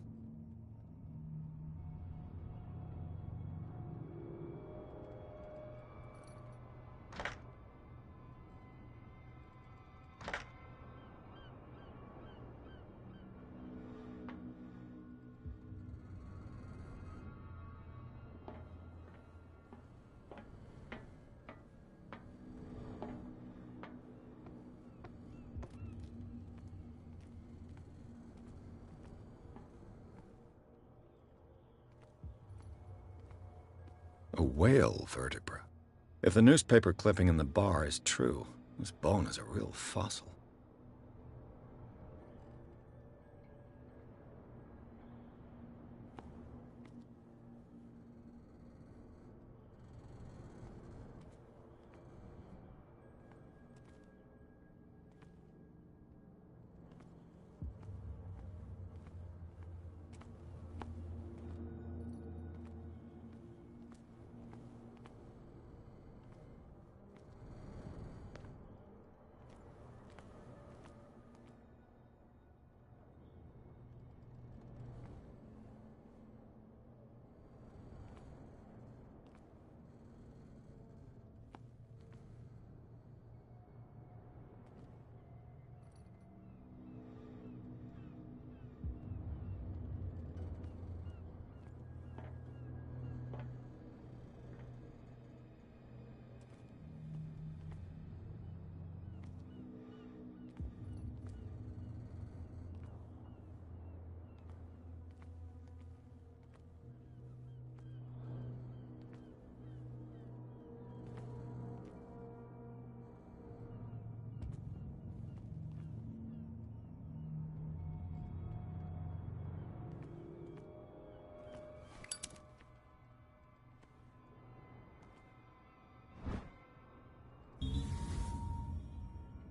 [SPEAKER 2] A whale vertebra. If the newspaper clipping in the bar is true, this bone is a real fossil.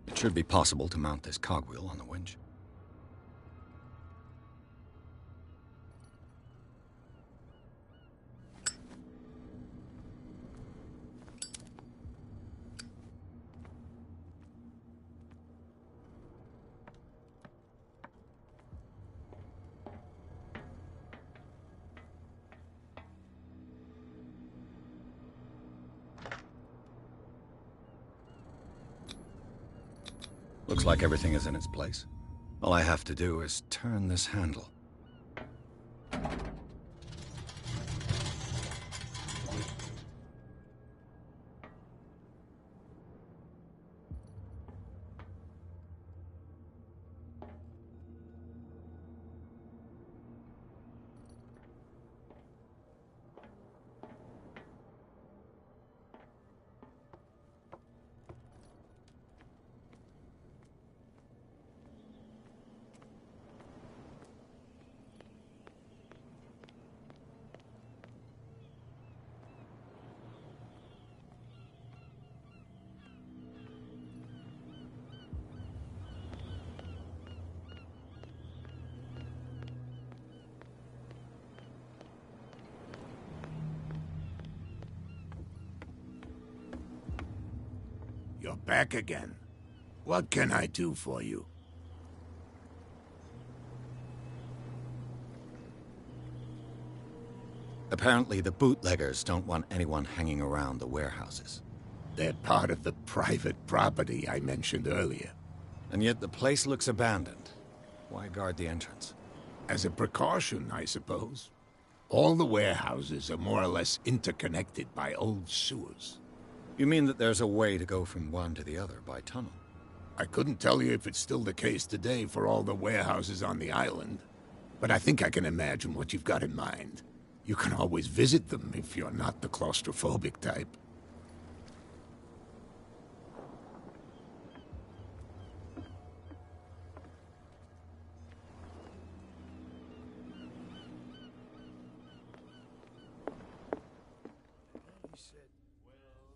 [SPEAKER 2] It should be possible to mount this cogwheel on the winch. Looks like everything is in its place. All I have to do is turn this handle.
[SPEAKER 5] You're back again. What can I do for you?
[SPEAKER 2] Apparently, the bootleggers don't want anyone hanging around the warehouses.
[SPEAKER 5] They're part of the private property I mentioned earlier.
[SPEAKER 2] And yet the place looks abandoned. Why guard the entrance?
[SPEAKER 5] As a precaution, I suppose. All the warehouses are more or less interconnected by old sewers.
[SPEAKER 2] You mean that there's a way to go from one to the other by tunnel?
[SPEAKER 5] I couldn't tell you if it's still the case today for all the warehouses on the island, but I think I can imagine what you've got in mind. You can always visit them if you're not the claustrophobic type.
[SPEAKER 6] He said,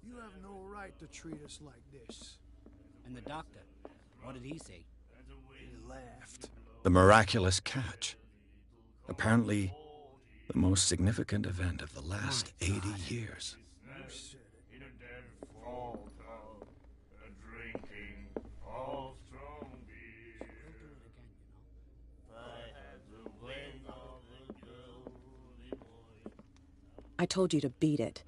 [SPEAKER 6] "You have no right to treat us like this."
[SPEAKER 7] And the doctor, what did he say?
[SPEAKER 6] He laughed.
[SPEAKER 2] The miraculous catch. Apparently, the most significant event of the last 80 years.
[SPEAKER 11] In a dead fall tub, drinking of strong beer. I had the wind of the golden boy.
[SPEAKER 9] I told you to beat it.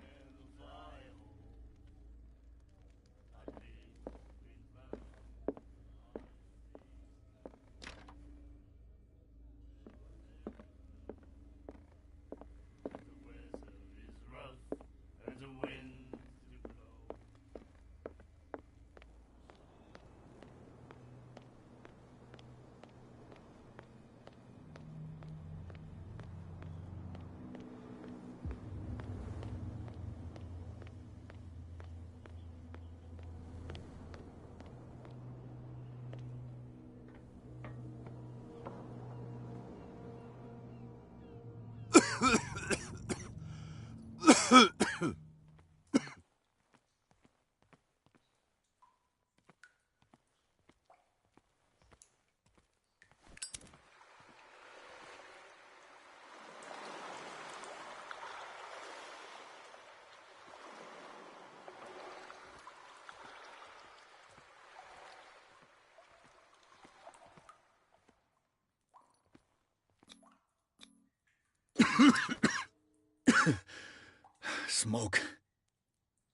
[SPEAKER 2] Smoke.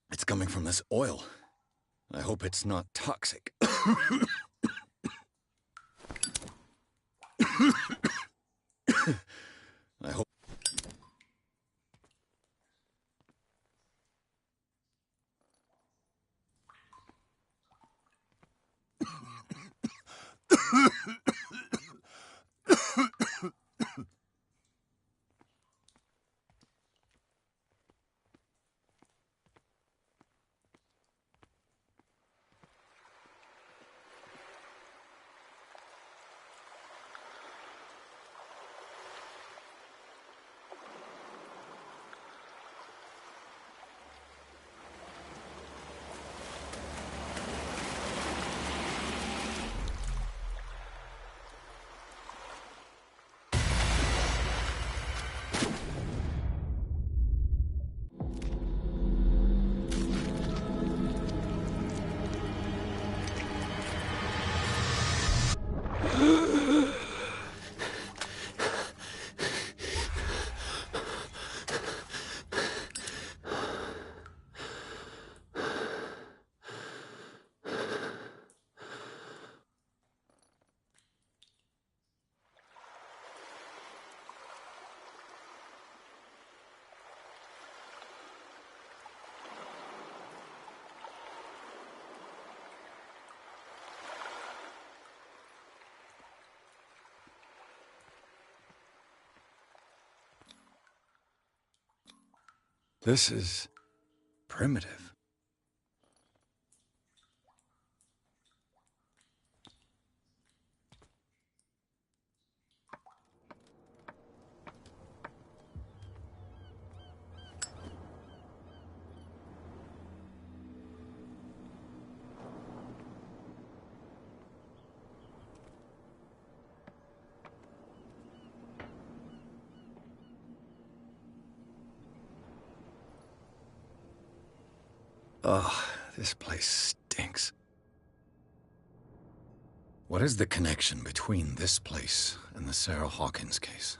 [SPEAKER 2] It's coming from this oil. I hope it's not toxic. I hope... This is primitive. Ugh, this place stinks. What is the connection between this place and the Sarah Hawkins case?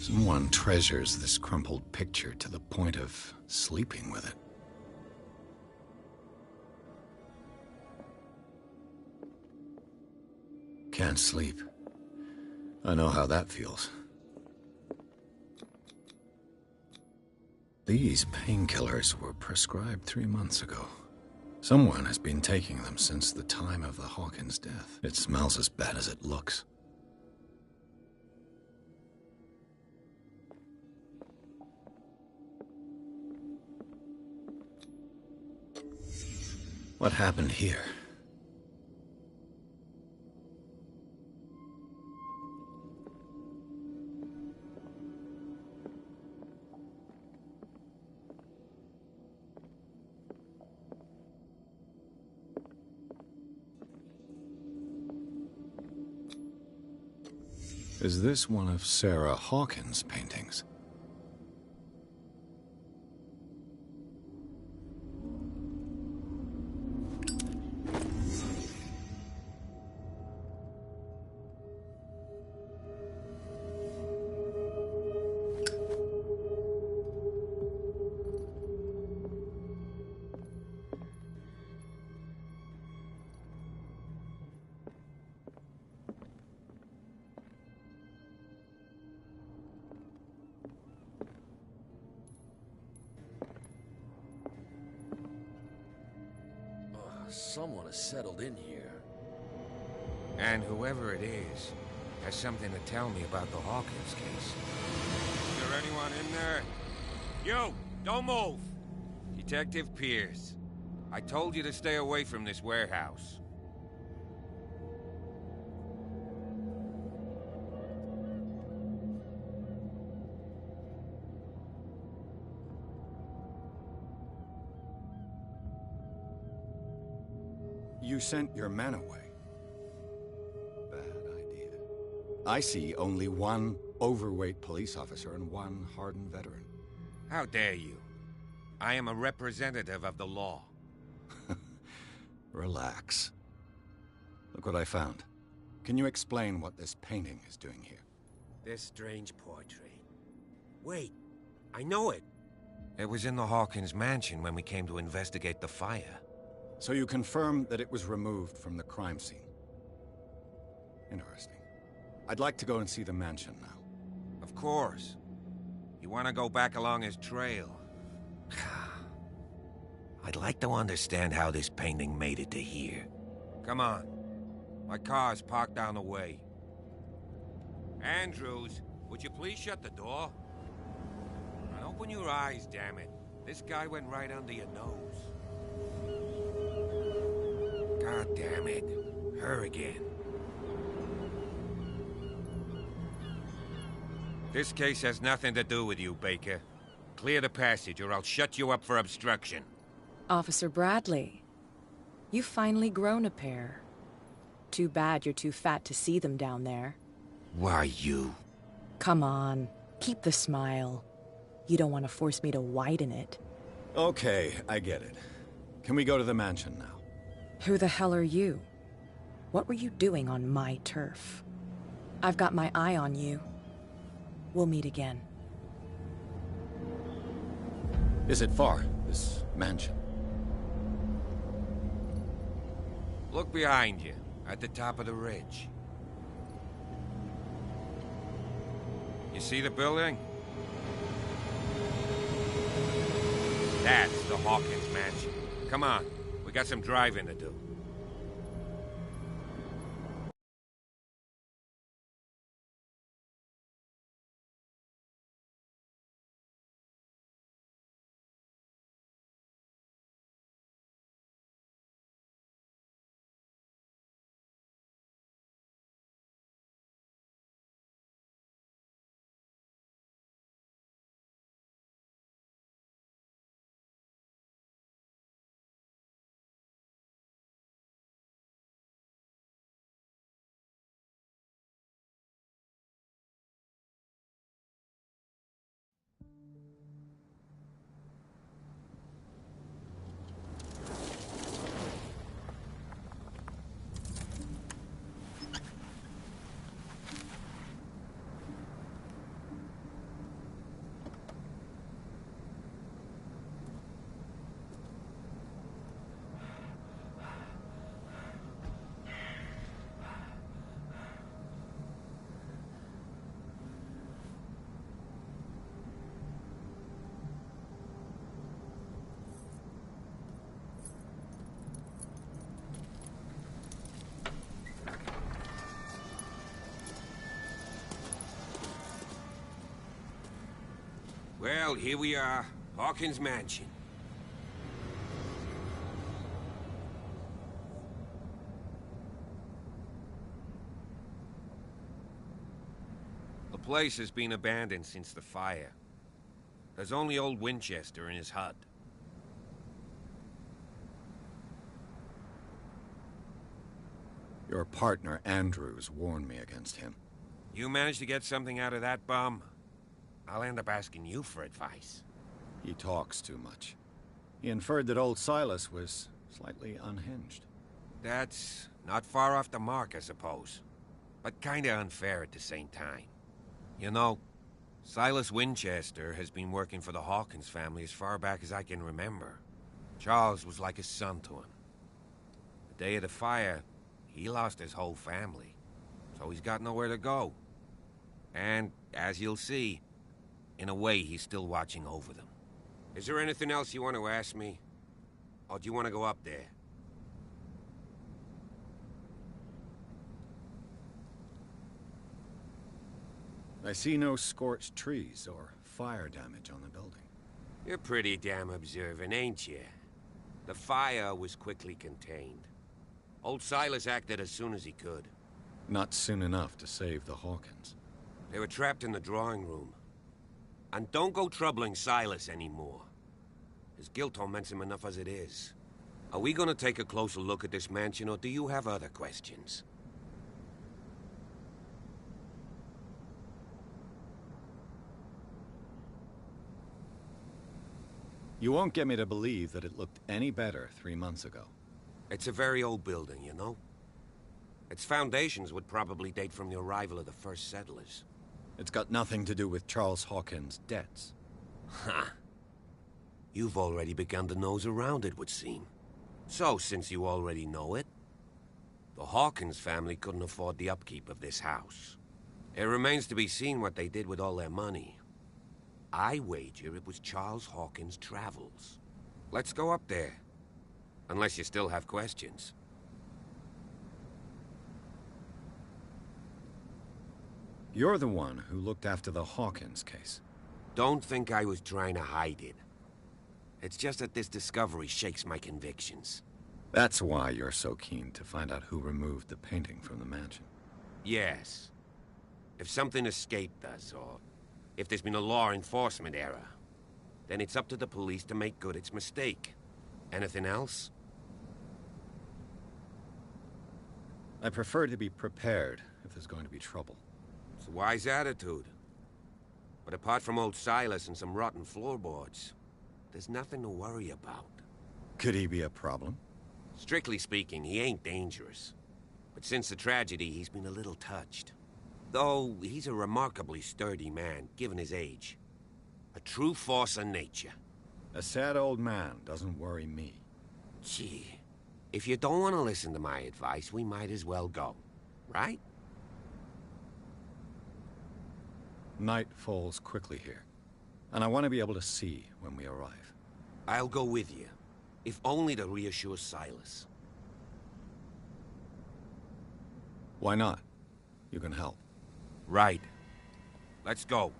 [SPEAKER 2] Someone treasures this crumpled picture to the point of sleeping with it. Can't sleep. I know how that feels. These painkillers were prescribed 3 months ago. Someone has been taking them since the time of the Hawkins' death. It smells as bad as it looks. What happened here? Is this one of Sarah Hawkins' paintings?
[SPEAKER 10] Someone has settled in here.
[SPEAKER 12] And whoever it is has something to tell me about the Hawkins case. Is there anyone in there? You! Don't move! Detective Pierce. I told you to stay away from this warehouse.
[SPEAKER 2] You sent your men away. Bad idea. I see only one overweight police officer and one hardened veteran.
[SPEAKER 12] How dare you? I am a representative of the law.
[SPEAKER 2] Relax. Look what I found. Can you explain what this painting is doing here?
[SPEAKER 12] This strange portrait. Wait, I know it. It was in the Hawkins mansion when we came to investigate the fire.
[SPEAKER 2] So you confirm that it was removed from the crime scene. Interesting. I'd like to go and see the mansion now.
[SPEAKER 12] Of course. You want to go back along his trail? I'd like to understand how this painting made it to here. Come on. My car's parked down the way. Andrews, would you please shut the door? And open your eyes, damn it. This guy went right under your nose. God damn it. Her again. This case has nothing to do with you, Baker. Clear the passage or I'll shut you up for obstruction.
[SPEAKER 9] Officer Bradley, you've finally grown a pair. Too bad you're too fat to see them down there.
[SPEAKER 12] Why you?
[SPEAKER 9] Come on, keep the smile. You don't want to force me to widen it.
[SPEAKER 2] Okay, I get it. Can we go to the mansion now?
[SPEAKER 9] Who the hell are you? What were you doing on my turf? I've got my eye on you. We'll meet again.
[SPEAKER 2] Is it far, this mansion?
[SPEAKER 12] Look behind you, at the top of the ridge. You see the building? That's the Hawkins mansion. Come on, we got some driving to do. Well, here we are. Hawkins Mansion. The place has been abandoned since the fire. There's only old Winchester in his hut.
[SPEAKER 2] Your partner, Andrews, warned me against him.
[SPEAKER 12] You managed to get something out of that bum? I'll end up asking you for advice.
[SPEAKER 2] He talks too much. He inferred that old Silas was slightly unhinged.
[SPEAKER 12] That's not far off the mark, I suppose. But kinda unfair at the same time. You know, Silas Winchester has been working for the Hawkins family as far back as I can remember. Charles was like a son to him. The day of the fire, he lost his whole family. So he's got nowhere to go. And, as you'll see, in a way, he's still watching over them. Is there anything else you want to ask me? Or do you want to go up there?
[SPEAKER 2] I see no scorched trees or fire damage on the building.
[SPEAKER 12] You're pretty damn observant, ain't you? The fire was quickly contained. Old Silas acted as soon as he could.
[SPEAKER 2] Not soon enough to save the Hawkins.
[SPEAKER 12] They were trapped in the drawing room. And don't go troubling Silas anymore. His guilt torments him enough as it is. Are we gonna take a closer look at this mansion, or do you have other questions?
[SPEAKER 2] You won't get me to believe that it looked any better 3 months ago.
[SPEAKER 12] It's a very old building, you know? Its foundations would probably date from the arrival of the first settlers.
[SPEAKER 2] It's got nothing to do with Charles Hawkins' debts.
[SPEAKER 12] Ha! You've already begun to nose around it, would seem. So, since you already know it, the Hawkins family couldn't afford the upkeep of this house. It remains to be seen what they did with all their money. I wager it was Charles Hawkins' travels. Let's go up there. Unless you still have questions.
[SPEAKER 2] You're the one who looked after the Hawkins case.
[SPEAKER 12] Don't think I was trying to hide it. It's just that this discovery shakes my convictions.
[SPEAKER 2] That's why you're so keen to find out who removed the painting from the mansion.
[SPEAKER 12] Yes. If something escaped us, or if there's been a law enforcement error, then it's up to the police to make good its mistake. Anything else?
[SPEAKER 2] I prefer to be prepared if there's going to be trouble.
[SPEAKER 12] It's a wise attitude. But apart from old Silas and some rotten floorboards, there's nothing to worry about.
[SPEAKER 2] Could he be a problem?
[SPEAKER 12] Strictly speaking, he ain't dangerous. But since the tragedy, he's been a little touched. Though, he's a remarkably sturdy man, given his age. A true force of nature.
[SPEAKER 2] A sad old man doesn't worry me.
[SPEAKER 12] Gee, if you don't want to listen to my advice, we might as well go. Right?
[SPEAKER 2] Night falls quickly here, and I want to be able to see when we arrive.
[SPEAKER 12] I'll go with you, if only to reassure Silas.
[SPEAKER 2] Why not? You can help.
[SPEAKER 12] Right. Let's go.